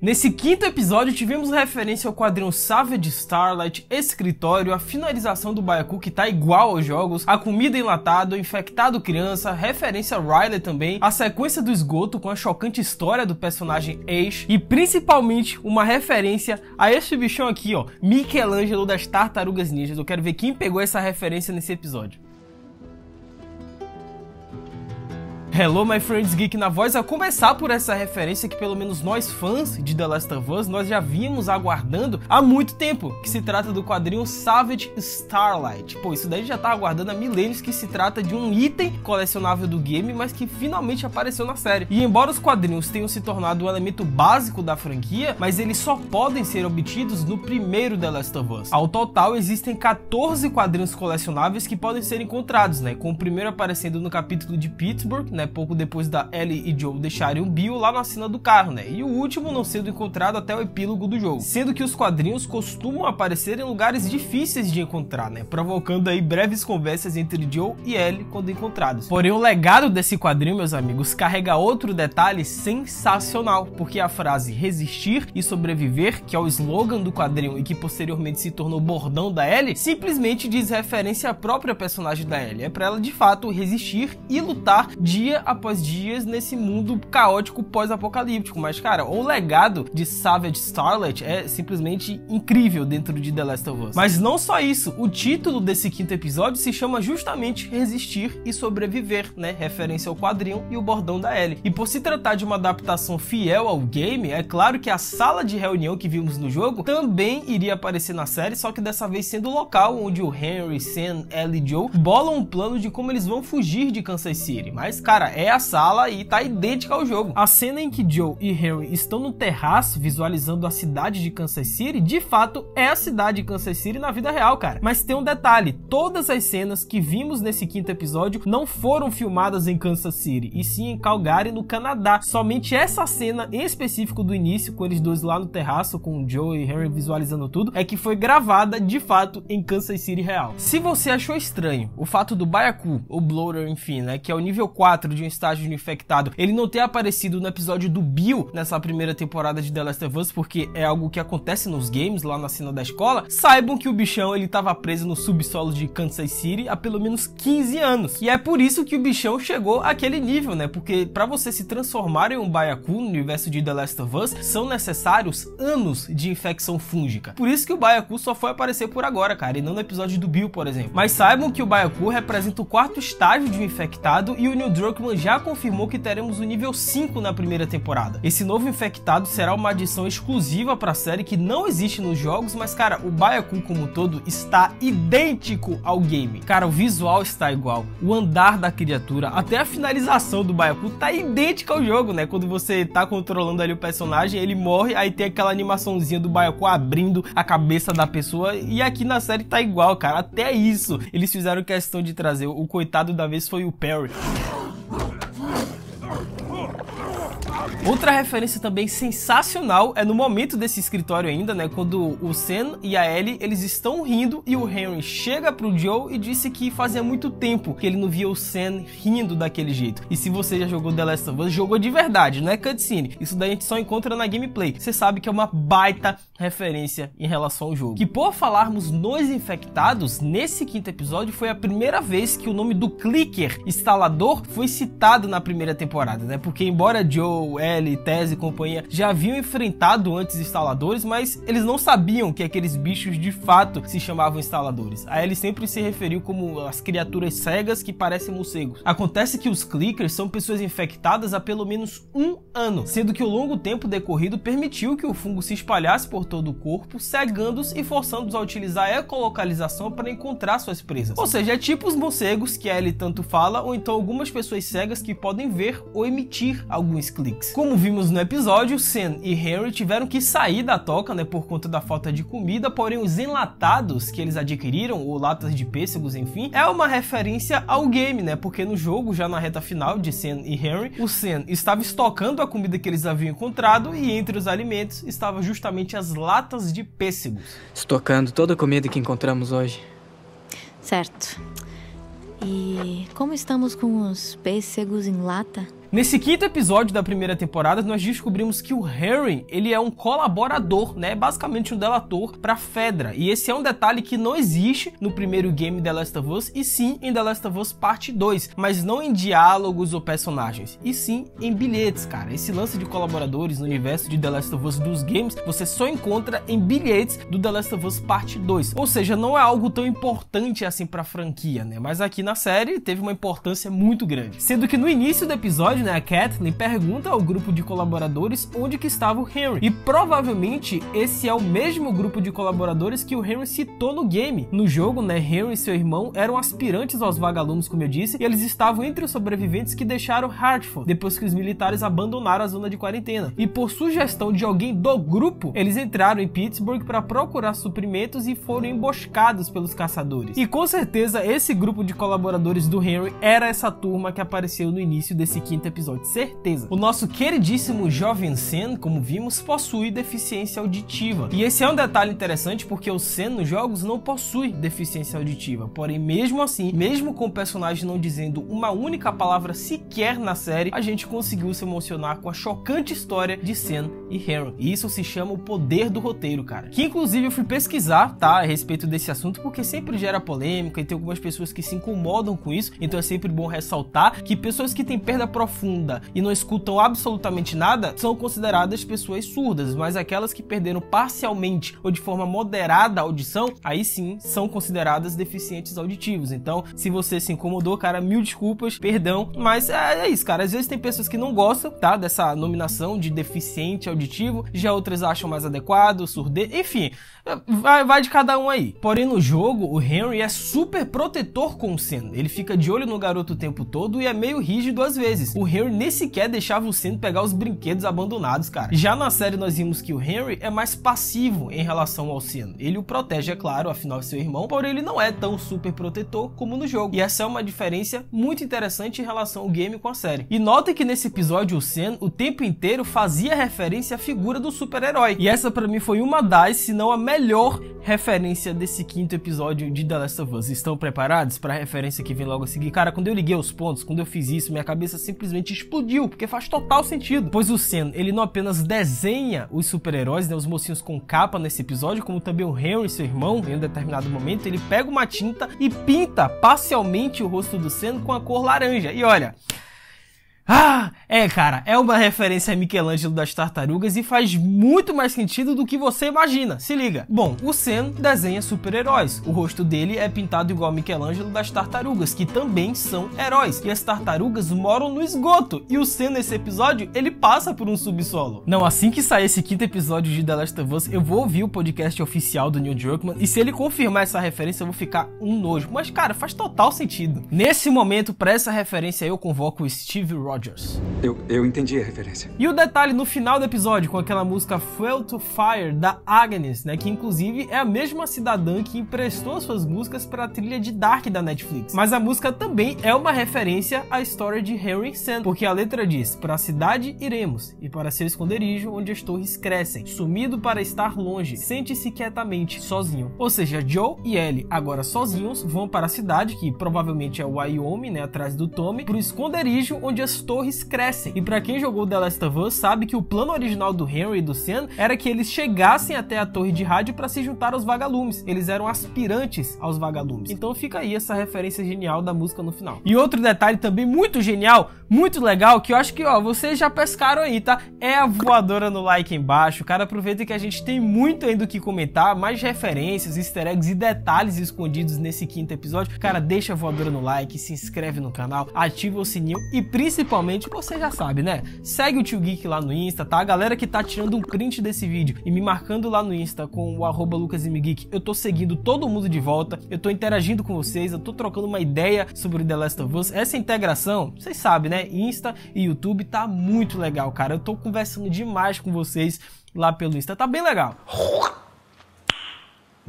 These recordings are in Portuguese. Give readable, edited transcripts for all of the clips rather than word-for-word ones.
Nesse quinto episódio tivemos referência ao quadrinho Savage Starlight, escritório, a finalização do Byaku que tá igual aos jogos, a comida enlatada, o infectado criança, referência a Riley também, a sequência do esgoto com a chocante história do personagem Ace e principalmente uma referência a esse bichão aqui, ó, Michelangelo das Tartarugas Ninjas. Eu quero ver quem pegou essa referência nesse episódio. Hello my friends geek na voz, a começar por essa referência que pelo menos nós fãs de The Last of Us, nós já vínhamos aguardando há muito tempo, que se trata do quadrinho Savage Starlight. Pô, isso daí já tá aguardando há milênios, que se trata de um item colecionável do game, mas que finalmente apareceu na série. E embora os quadrinhos tenham se tornado um elemento básico da franquia, mas eles só podem ser obtidos no primeiro The Last of Us. Ao total existem 14 quadrinhos colecionáveis que podem ser encontrados, né, com o primeiro aparecendo no capítulo de Pittsburgh, né, pouco depois da Ellie e Joel deixarem o Bill lá na cena do carro, né? E o último não sendo encontrado até o epílogo do jogo. Sendo que os quadrinhos costumam aparecer em lugares difíceis de encontrar, né? Provocando aí breves conversas entre Joel e Ellie quando encontrados. Porém, o legado desse quadrinho, meus amigos, carrega outro detalhe sensacional, porque a frase resistir e sobreviver, que é o slogan do quadrinho e que posteriormente se tornou bordão da Ellie, simplesmente diz referência à própria personagem da Ellie. É pra ela de fato resistir e lutar dia após dias nesse mundo caótico pós-apocalíptico. Mas cara, o legado de Savage Starlight é simplesmente incrível dentro de The Last of Us. Mas não só isso, o título desse quinto episódio se chama justamente Resistir e Sobreviver, né? Referência ao quadrinho e o bordão da Ellie. E por se tratar de uma adaptação fiel ao game, é claro que a sala de reunião que vimos no jogo também iria aparecer na série, só que dessa vez sendo o local onde o Henry, Sam, Ellie e Joe bolam um plano de como eles vão fugir de Kansas City. Mas cara, é a sala e tá idêntica ao jogo. A cena em que Joe e Henry estão no terraço visualizando a cidade de Kansas City, de fato é a cidade de Kansas City na vida real, cara. Mas tem um detalhe, todas as cenas que vimos nesse quinto episódio não foram filmadas em Kansas City, e sim em Calgary, no Canadá. Somente essa cena em específico do início, com eles dois lá no terraço, com Joe e Henry visualizando tudo, é que foi gravada de fato em Kansas City real. Se você achou estranho o fato do Byaku, ou Bloater, enfim, né, que é o nível 4 de um estágio de infectado, ele não ter aparecido no episódio do Bill nessa primeira temporada de The Last of Us, porque é algo que acontece nos games, lá na cena da escola, saibam que o bichão ele estava preso no subsolo de Kansas City há pelo menos 15 anos. E é por isso que o bichão chegou àquele nível, né? Porque para você se transformar em um Byaku no universo de The Last of Us, são necessários anos de infecção fúngica. Por isso que o Byaku só foi aparecer por agora, cara, e não no episódio do Bill, por exemplo. Mas saibam que o Byaku representa o quarto estágio de um infectado, e o Neil Druckmann já confirmou que teremos o nível 5 na primeira temporada. Esse novo infectado será uma adição exclusiva para a série que não existe nos jogos, mas cara, o Byaku como um todo está idêntico ao game. Cara, o visual está igual, o andar da criatura, até a finalização do Byaku tá idêntica ao jogo, né? Quando você tá controlando ali o personagem, ele morre, aí tem aquela animaçãozinha do Byaku abrindo a cabeça da pessoa, e aqui na série tá igual, cara, até isso eles fizeram questão de trazer. O coitado da vez foi o Perry. Outra referência também sensacional é no momento desse escritório ainda, né, quando o Sam e a Ellie, eles estão rindo e o Henry chega pro Joe e disse que fazia muito tempo que ele não via o Sam rindo daquele jeito. E se você já jogou The Last of Us, jogou de verdade, não é cutscene. Isso daí a gente só encontra na gameplay. Você sabe que é uma baita referência em relação ao jogo. Que por falarmos nos infectados, nesse quinto episódio foi a primeira vez que o nome do Clicker instalador foi citado na primeira temporada, né? Porque embora Joe, Ellie, Tess e companhia já haviam enfrentado antes instaladores, mas eles não sabiam que aqueles bichos de fato se chamavam instaladores. A Ellie sempre se referiu como as criaturas cegas que parecem morcegos. Acontece que os Clickers são pessoas infectadas há pelo menos 1 ano, sendo que o longo tempo decorrido permitiu que o fungo se espalhasse por todo o corpo, cegando-os e forçando-os a utilizar a ecolocalização para encontrar suas presas. Ou seja, é tipo os morcegos que a Ellie tanto fala, ou então algumas pessoas cegas que podem ver ou emitir alguns cliques. Como vimos no episódio, Sam e Henry tiveram que sair da toca, né, por conta da falta de comida, porém os enlatados que eles adquiriram, ou latas de pêssegos, enfim, é uma referência ao game, né, porque no jogo, já na reta final de Sam e Henry, o Sam estava estocando a comida que eles haviam encontrado e entre os alimentos estava justamente as latas de pêssegos. Estocando toda a comida que encontramos hoje. Certo. E como estamos com os pêssegos em lata? Nesse quinto episódio da primeira temporada, nós descobrimos que o Harry, ele é um colaborador, né? Basicamente um delator para Fedra. E esse é um detalhe que não existe no primeiro game The Last of Us, e sim em The Last of Us Parte 2, mas não em diálogos ou personagens, e sim em bilhetes, cara. Esse lance de colaboradores no universo de The Last of Us dos games, você só encontra em bilhetes do The Last of Us Parte 2. Ou seja, não é algo tão importante assim pra franquia, né? Mas aqui na série teve uma importância muito grande. Sendo que no início do episódio, né, a Kathleen pergunta ao grupo de colaboradores onde que estava o Henry. E provavelmente esse é o mesmo grupo de colaboradores que o Henry citou no game. No jogo, né, Henry e seu irmão eram aspirantes aos vagalumes, como eu disse, e eles estavam entre os sobreviventes que deixaram Hartford depois que os militares abandonaram a zona de quarentena. E por sugestão de alguém do grupo, eles entraram em Pittsburgh para procurar suprimentos e foram emboscados pelos caçadores. E com certeza esse grupo de colaboradores do Henry era essa turma que apareceu no início desse quinto episódio, certeza. O nosso queridíssimo jovem Sam, como vimos, possui deficiência auditiva. E esse é um detalhe interessante porque o Sam nos jogos não possui deficiência auditiva. Porém, mesmo assim, mesmo com o personagem não dizendo uma única palavra sequer na série, a gente conseguiu se emocionar com a chocante história de Sam e Henry. E isso se chama o poder do roteiro, cara. Que inclusive eu fui pesquisar, tá, a respeito desse assunto, porque sempre gera polêmica e tem algumas pessoas que se incomodam com isso, então é sempre bom ressaltar que pessoas que têm perda profunda e não escutam absolutamente nada são consideradas pessoas surdas, mas aquelas que perderam parcialmente ou de forma moderada a audição, aí sim são consideradas deficientes auditivos. Então, se você se incomodou, cara, mil desculpas, perdão, mas é isso, cara. Às vezes tem pessoas que não gostam, tá, dessa nominação de deficiente auditivo, já outras acham mais adequado, surdez, enfim, vai de cada um aí. Porém, no jogo, o Henry é super protetor com o Sam. Ele fica de olho no garoto o tempo todo e é meio rígido às vezes. O Henry nem sequer deixava o Sam pegar os brinquedos abandonados, cara. Já na série nós vimos que o Henry é mais passivo em relação ao Sam. Ele o protege, é claro, afinal é seu irmão, porém ele não é tão super protetor como no jogo. E essa é uma diferença muito interessante em relação ao game com a série. E notem que nesse episódio o Sam o tempo inteiro fazia referência à figura do super-herói. E essa pra mim foi uma das, se não a melhor referência desse quinto episódio de The Last of Us. Estão preparados para a referência que vem logo a seguir? Cara, quando eu liguei os pontos, quando eu fiz isso, minha cabeça simplesmente explodiu, porque faz total sentido. Pois o Sam, ele não apenas desenha os super-heróis, né, os mocinhos com capa nesse episódio, como também o Henry, seu irmão, em um determinado momento, ele pega uma tinta e pinta parcialmente o rosto do Sam com a cor laranja. E olha... cara, é uma referência a Michelangelo das Tartarugas e faz muito mais sentido do que você imagina, se liga. Bom, o Sam desenha super-heróis, o rosto dele é pintado igual a Michelangelo das Tartarugas, que também são heróis, e as tartarugas moram no esgoto, e o Sam nesse episódio, ele passa por um subsolo. Não, assim que sair esse quinto episódio de The Last of Us, eu vou ouvir o podcast oficial do Neil Druckmann, e se ele confirmar essa referência, eu vou ficar um nojo, mas cara, faz total sentido. Nesse momento, pra essa referência, eu convoco o Steve Rogers. Eu entendi a referência. E o detalhe no final do episódio, com aquela música Fuel to Fire, da Agnes, né, que inclusive é a mesma cidadã que emprestou suas músicas para a trilha de Dark da Netflix. Mas a música também é uma referência à história de Henry e Sam, porque a letra diz: para a cidade iremos, e para seu esconderijo onde as torres crescem, sumido para estar longe, sente-se quietamente, sozinho. Ou seja, Joe e Ellie, agora sozinhos, vão para a cidade, que provavelmente é o Wyoming, né, atrás do Tommy, pro esconderijo onde as torres crescem. E pra quem jogou The Last of Us sabe que o plano original do Henry e do Sam era que eles chegassem até a torre de rádio para se juntar aos vagalumes. Eles eram aspirantes aos vagalumes. Então fica aí essa referência genial da música no final. E outro detalhe também muito genial, muito legal, que eu acho que, ó, vocês já pescaram aí, tá? É a voadora no like embaixo. Cara, aproveita que a gente tem muito ainda o que comentar, mais referências, easter eggs e detalhes escondidos nesse quinto episódio. Cara, deixa a voadora no like, se inscreve no canal, ativa o sininho e principalmente, você já sabe, né? Segue o Tio Geek lá no Insta, tá? A galera que tá tirando um print desse vídeo e me marcando lá no Insta com o @LucasMGeek, eu tô seguindo todo mundo de volta, eu tô interagindo com vocês, eu tô trocando uma ideia sobre The Last of Us. Essa integração, vocês sabem, né? Insta e YouTube tá muito legal, cara. Eu tô conversando demais com vocês lá pelo Insta, tá bem legal.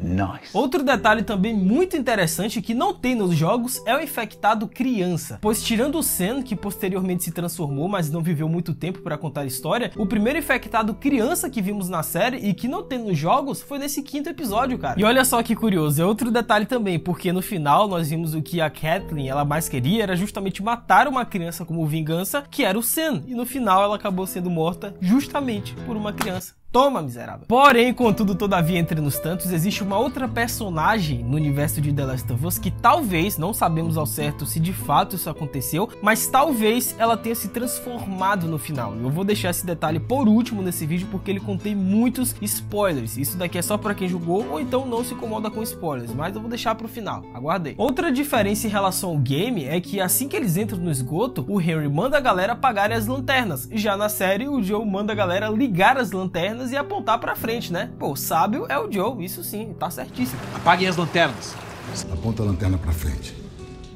Nice. Outro detalhe também muito interessante que não tem nos jogos é o infectado criança, pois tirando o Sam, que posteriormente se transformou, mas não viveu muito tempo para contar a história, o primeiro infectado criança que vimos na série e que não tem nos jogos foi nesse 5º episódio, cara. E olha só que curioso, é outro detalhe também, porque no final nós vimos o que a Kathleen ela mais queria era justamente matar uma criança como vingança, que era o Sam, e no final ela acabou sendo morta justamente por uma criança. Toma, miserável. Porém, contudo, todavia, entre nos tantos, existe uma outra personagem no universo de The Last of Us que talvez, não sabemos ao certo se de fato isso aconteceu, mas talvez ela tenha se transformado no final. Eu vou deixar esse detalhe por último nesse vídeo porque ele contém muitos spoilers. Isso daqui é só pra quem jogou ou então não se incomoda com spoilers, mas eu vou deixar pro final. Aguardei. Outra diferença em relação ao game é que assim que eles entram no esgoto, o Henry manda a galera apagarem as lanternas. Já na série, o Joe manda a galera ligar as lanternas e apontar pra frente, né? Pô, o sábio é o Joe, isso sim, tá certíssimo. Apaguem as lanternas. Aponta a lanterna pra frente.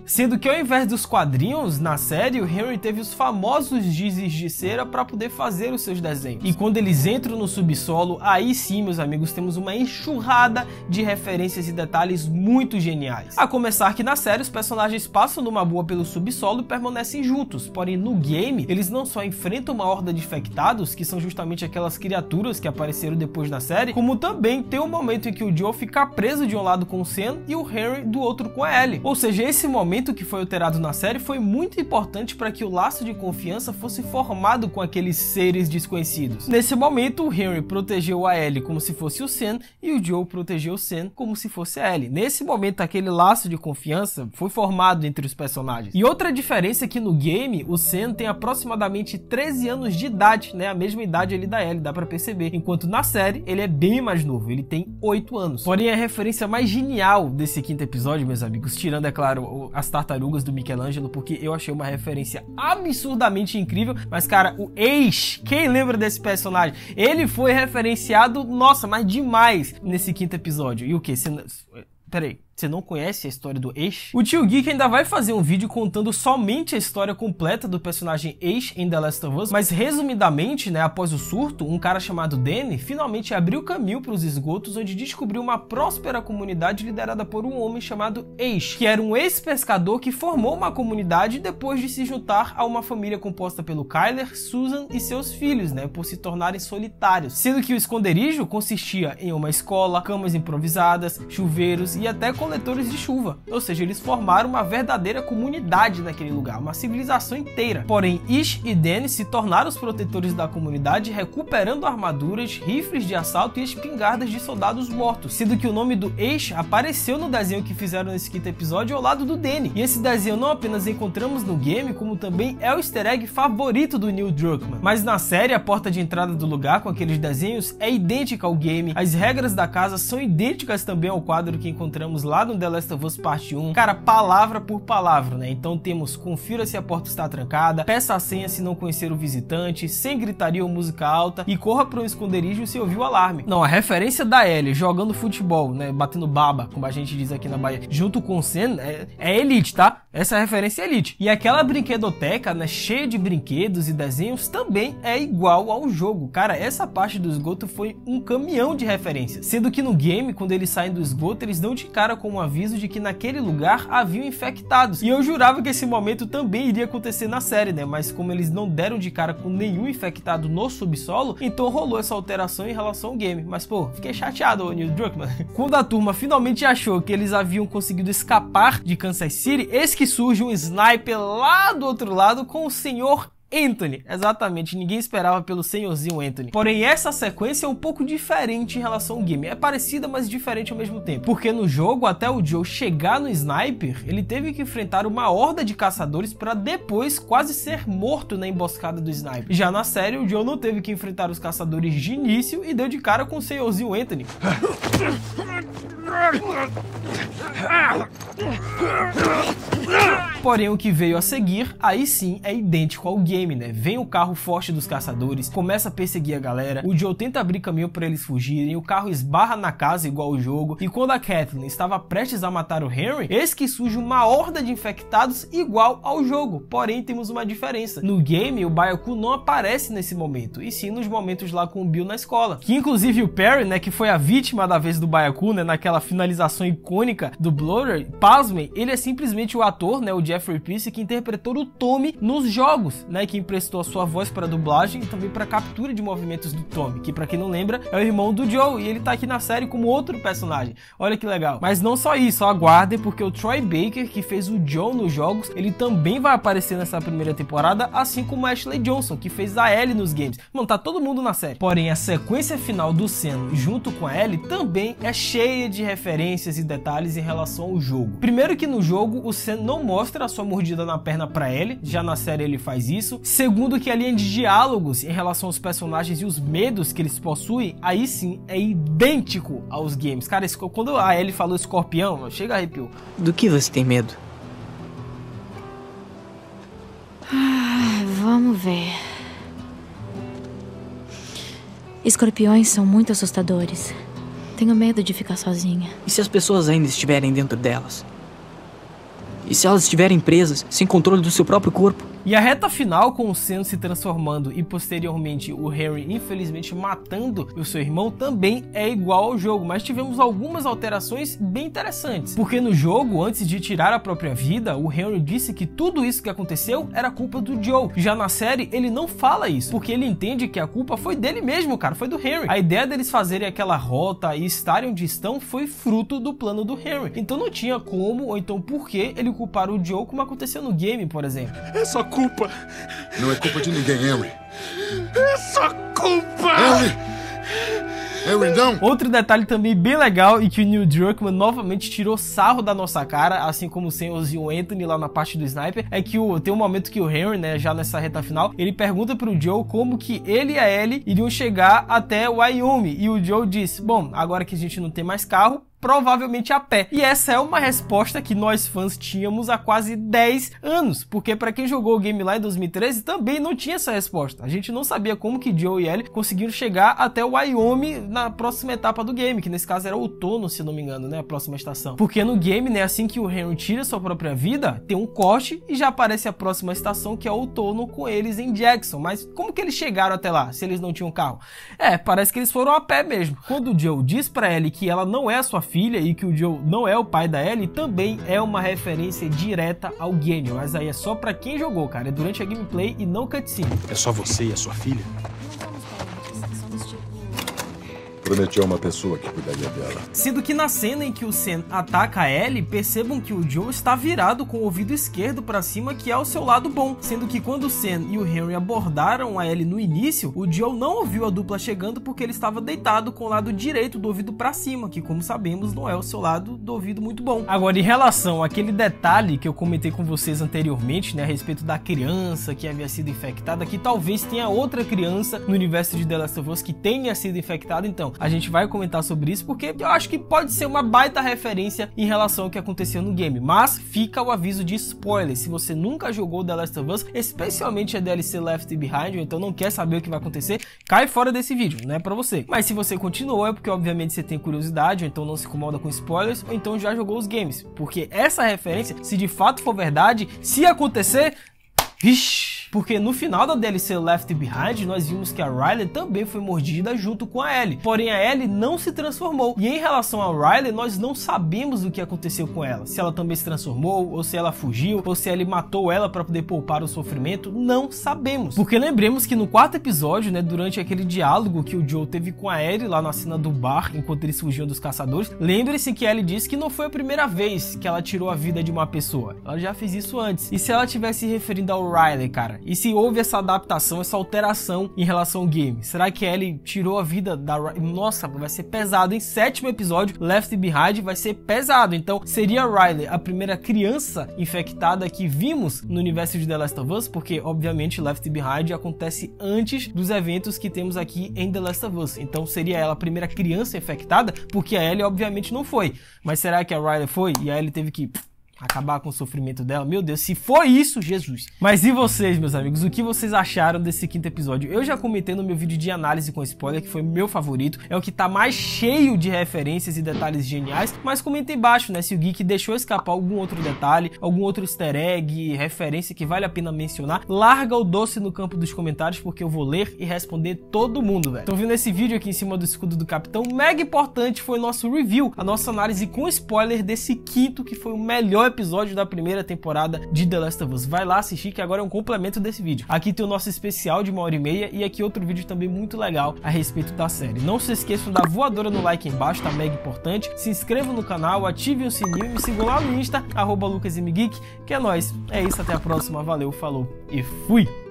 Sendo que ao invés dos quadrinhos, na série, o Henry teve os famosos giz de cera para poder fazer os seus desenhos. E quando eles entram no subsolo, aí sim, meus amigos, temos uma enxurrada de referências e detalhes muito geniais. A começar que na série, os personagens passam numa boa pelo subsolo e permanecem juntos. Porém, no game, eles não só enfrentam uma horda de infectados, que são justamente aquelas criaturas que apareceram depois na série, como também tem um momento em que o Joe fica preso de um lado com o Sam e o Henry do outro com a Ellie. Ou seja, esse momento que foi alterado na série foi muito importante para que o laço de confiança fosse formado com aqueles seres desconhecidos. Nesse momento, o Henry protegeu a Ellie como se fosse o Sam e o Joe protegeu o Sam como se fosse a Ellie. Nesse momento, aquele laço de confiança foi formado entre os personagens. E outra diferença é que no game, o Sam tem aproximadamente 13 anos de idade, né? A mesma idade ali da Ellie, dá para perceber. Enquanto na série, ele é bem mais novo, ele tem 8 anos. Porém, a referência mais genial desse 5º episódio, meus amigos, tirando, é claro, as tartarugas do Michelangelo, porque eu achei uma referência absurdamente incrível, mas cara, o Ace, quem lembra desse personagem? Ele foi referenciado, nossa, mas demais nesse 5º episódio. E o que? Peraí, você não conhece a história do Ace? O Tio Geek ainda vai fazer um vídeo contando somente a história completa do personagem Ace em The Last of Us, mas resumidamente, né, após o surto, um cara chamado Danny finalmente abriu caminho para os esgotos, onde descobriu uma próspera comunidade liderada por um homem chamado Ace, que era um ex-pescador que formou uma comunidade depois de se juntar a uma família composta pelo Kyler, Susan e seus filhos, né, por se tornarem solitários, sendo que o esconderijo consistia em uma escola, camas improvisadas, chuveiros e até coletores de chuva, ou seja, eles formaram uma verdadeira comunidade naquele lugar, uma civilização inteira. Porém, Ish e Danny se tornaram os protetores da comunidade, recuperando armaduras, rifles de assalto e espingardas de soldados mortos, sendo que o nome do Ish apareceu no desenho que fizeram nesse 5º episódio ao lado do Danny. E esse desenho não apenas encontramos no game, como também é o easter egg favorito do Neil Druckmann. Mas na série, a porta de entrada do lugar com aqueles desenhos é idêntica ao game, as regras da casa são idênticas também ao quadro que encontramos lá no The Last of Us Parte 1, cara, palavra por palavra, né? Então temos: confira se a porta está trancada, peça a senha se não conhecer o visitante, sem gritaria ou música alta e corra para um esconderijo se ouvir o alarme. Não, a referência da Ellie jogando futebol, né, batendo baba, como a gente diz aqui na Bahia, junto com o Sam, é elite, tá? Essa referência é elite. E aquela brinquedoteca, né, cheia de brinquedos e desenhos, também é igual ao jogo. Cara, essa parte do esgoto foi um caminhão de referências, sendo que no game, quando eles saem do esgoto, eles dão de cara com um aviso de que naquele lugar haviam infectados. E eu jurava que esse momento também iria acontecer na série, né? Mas como eles não deram de cara com nenhum infectado no subsolo, então rolou essa alteração em relação ao game. Mas pô, fiquei chateado, Neil Druckmann. Quando a turma finalmente achou que eles haviam conseguido escapar de Kansas City, eis que surge um sniper lá do outro lado com o senhor Anthony. Exatamente, ninguém esperava pelo senhorzinho Anthony. Porém, essa sequência é um pouco diferente em relação ao game. É parecida, mas diferente ao mesmo tempo. Porque no jogo, até o Joe chegar no sniper, ele teve que enfrentar uma horda de caçadores para depois quase ser morto na emboscada do sniper. Já na série, o Joe não teve que enfrentar os caçadores de início e deu de cara com o senhorzinho Anthony. Porém, o que veio a seguir, aí sim, é idêntico ao game, né? Vem o carro forte dos caçadores, começa a perseguir a galera, o Joe tenta abrir caminho para eles fugirem, o carro esbarra na casa igual o jogo, e quando a Kathleen estava prestes a matar o Henry, eis que surge uma horda de infectados igual ao jogo. Porém, temos uma diferença. No game, o Byaku não aparece nesse momento, e sim nos momentos lá com o Bill na escola. Que inclusive o Perry, né, que foi a vítima da vez do Byaku, né, naquela aquela finalização icônica do Bloater, pasmem, ele é simplesmente o ator, né, o Jeffrey Pierce, que interpretou o Tommy nos jogos, né, que emprestou a sua voz para a dublagem e também para a captura de movimentos do Tommy, que pra quem não lembra, é o irmão do Joe, e ele tá aqui na série como outro personagem. Olha que legal. Mas não só isso, aguardem, porque o Troy Baker, que fez o Joe nos jogos, ele também vai aparecer nessa primeira temporada, assim como a Ashley Johnson, que fez a Ellie nos games. Mano, tá todo mundo na série. Porém, a sequência final do Sam junto com a Ellie também é cheia de referências e detalhes em relação ao jogo. Primeiro que no jogo, o Sam não mostra a sua mordida na perna pra Ellie, já na série ele faz isso. Segundo que a linha de diálogos em relação aos personagens e os medos que eles possuem, aí sim é idêntico aos games. Cara, quando a Ellie falou escorpião, chega a arrepio. Do que você tem medo? Vamos ver. Escorpiões são muito assustadores. Tenho medo de ficar sozinha. E se as pessoas ainda estiverem dentro delas? E se elas estiverem presas, sem controle do seu próprio corpo? E a reta final, com o Sam se transformando e posteriormente o Henry infelizmente matando o seu irmão, também é igual ao jogo, mas tivemos algumas alterações bem interessantes. Porque no jogo, antes de tirar a própria vida, o Henry disse que tudo isso que aconteceu era culpa do Joe. Já na série, ele não fala isso, porque ele entende que a culpa foi dele mesmo, cara, foi do Henry. A ideia deles fazerem aquela rota e estarem onde estão foi fruto do plano do Henry. Então não tinha como, ou então por que ele culpar o Joe, como aconteceu no game, por exemplo. É só culpa. Não é culpa de ninguém, Henry. É só culpa! Henry, não! Outro detalhe também bem legal e que o Neil Druckmann novamente tirou sarro da nossa cara, assim como o Sam e o Anthony lá na parte do Sniper, é que tem um momento que o Henry, né, já nessa reta final, ele pergunta pro Joe como que ele e a Ellie iriam chegar até Wyoming, e o Joe disse, bom, agora que a gente não tem mais carro, provavelmente a pé. E essa é uma resposta que nós fãs tínhamos há quase 10 anos, porque para quem jogou o game lá em 2013 também não tinha essa resposta. A gente não sabia como que Joe e Ellie conseguiram chegar até o Wyoming na próxima etapa do game, que nesse caso era outono, se não me engano, né, a próxima estação. Porque no game, né, assim que o Henry tira sua própria vida, tem um corte e já aparece a próxima estação, que é outono, com eles em Jackson. Mas como que eles chegaram até lá, se eles não tinham carro? Parece que eles foram a pé mesmo. Quando o Joe diz para Ellie que ela não é a sua filha e que o Joe não é o pai da Ellie, também é uma referência direta ao game, mas aí é só pra quem jogou, cara, é durante a gameplay e não cutscene. É só você e a sua filha? Prometeu uma pessoa que cuidaria dela. Sendo que na cena em que o Sam ataca a Ellie, percebam que o Joe está virado com o ouvido esquerdo para cima, que é o seu lado bom. Sendo que quando o Sam e o Henry abordaram a Ellie no início, o Joe não ouviu a dupla chegando porque ele estava deitado com o lado direito do ouvido para cima, que como sabemos não é o seu lado do ouvido muito bom. Agora, em relação àquele detalhe que eu comentei com vocês anteriormente, né, a respeito da criança que havia sido infectada, que talvez tenha outra criança no universo de The Last of Us que tenha sido infectada, então a gente vai comentar sobre isso porque eu acho que pode ser uma baita referência em relação ao que aconteceu no game, mas fica o aviso de spoiler. Se você nunca jogou The Last of Us, especialmente a DLC Left Behind, ou então não quer saber o que vai acontecer, cai fora desse vídeo, não é pra você. Mas se você continuou é porque obviamente você tem curiosidade, ou então não se incomoda com spoilers, ou então já jogou os games, porque essa referência, se de fato for verdade, se acontecer, vixi. Porque no final da DLC Left Behind, nós vimos que a Riley também foi mordida junto com a Ellie. Porém, a Ellie não se transformou. E em relação a Riley, nós não sabemos o que aconteceu com ela. Se ela também se transformou, ou se ela fugiu, ou se ele matou ela para poder poupar o sofrimento, não sabemos. Porque lembremos que no quarto episódio, né, durante aquele diálogo que o Joe teve com a Ellie lá na cena do bar, enquanto eles fugiam dos caçadores, lembre-se que a Ellie disse que não foi a primeira vez que ela tirou a vida de uma pessoa. Ela já fez isso antes. E se ela estivesse se referindo ao Riley, cara? E se houve essa adaptação, essa alteração em relação ao game? Será que a Ellie tirou a vida da Riley? Nossa, vai ser pesado, em 7º episódio, Left Behind vai ser pesado. Então, seria a Riley a primeira criança infectada que vimos no universo de The Last of Us? Porque, obviamente, Left Behind acontece antes dos eventos que temos aqui em The Last of Us. Então, seria ela a primeira criança infectada? Porque a Ellie, obviamente, não foi. Mas será que a Riley foi? E a Ellie teve que acabar com o sofrimento dela. Meu Deus, se for isso, Jesus. Mas e vocês, meus amigos? O que vocês acharam desse quinto episódio? Eu já comentei no meu vídeo de análise com spoiler, que foi meu favorito. É o que tá mais cheio de referências e detalhes geniais. Mas comenta embaixo, né? Se o Geek deixou escapar algum outro detalhe, algum outro easter egg, referência que vale a pena mencionar. Larga o doce no campo dos comentários, porque eu vou ler e responder todo mundo, velho. Tô vendo esse vídeo aqui em cima do escudo do Capitão. Mega importante foi o nosso review, a nossa análise com spoiler desse quinto, que foi o melhor episódio da primeira temporada de The Last of Us. Vai lá assistir, que agora é um complemento desse vídeo. Aqui tem o nosso especial de 1h30 e aqui outro vídeo também muito legal a respeito da série. Não se esqueçam da voadora no like embaixo, tá mega importante. Se inscrevam no canal, ativem o sininho e me sigam lá no Insta, @LucasMGeek, que é nóis. É isso, até a próxima, valeu, falou e fui!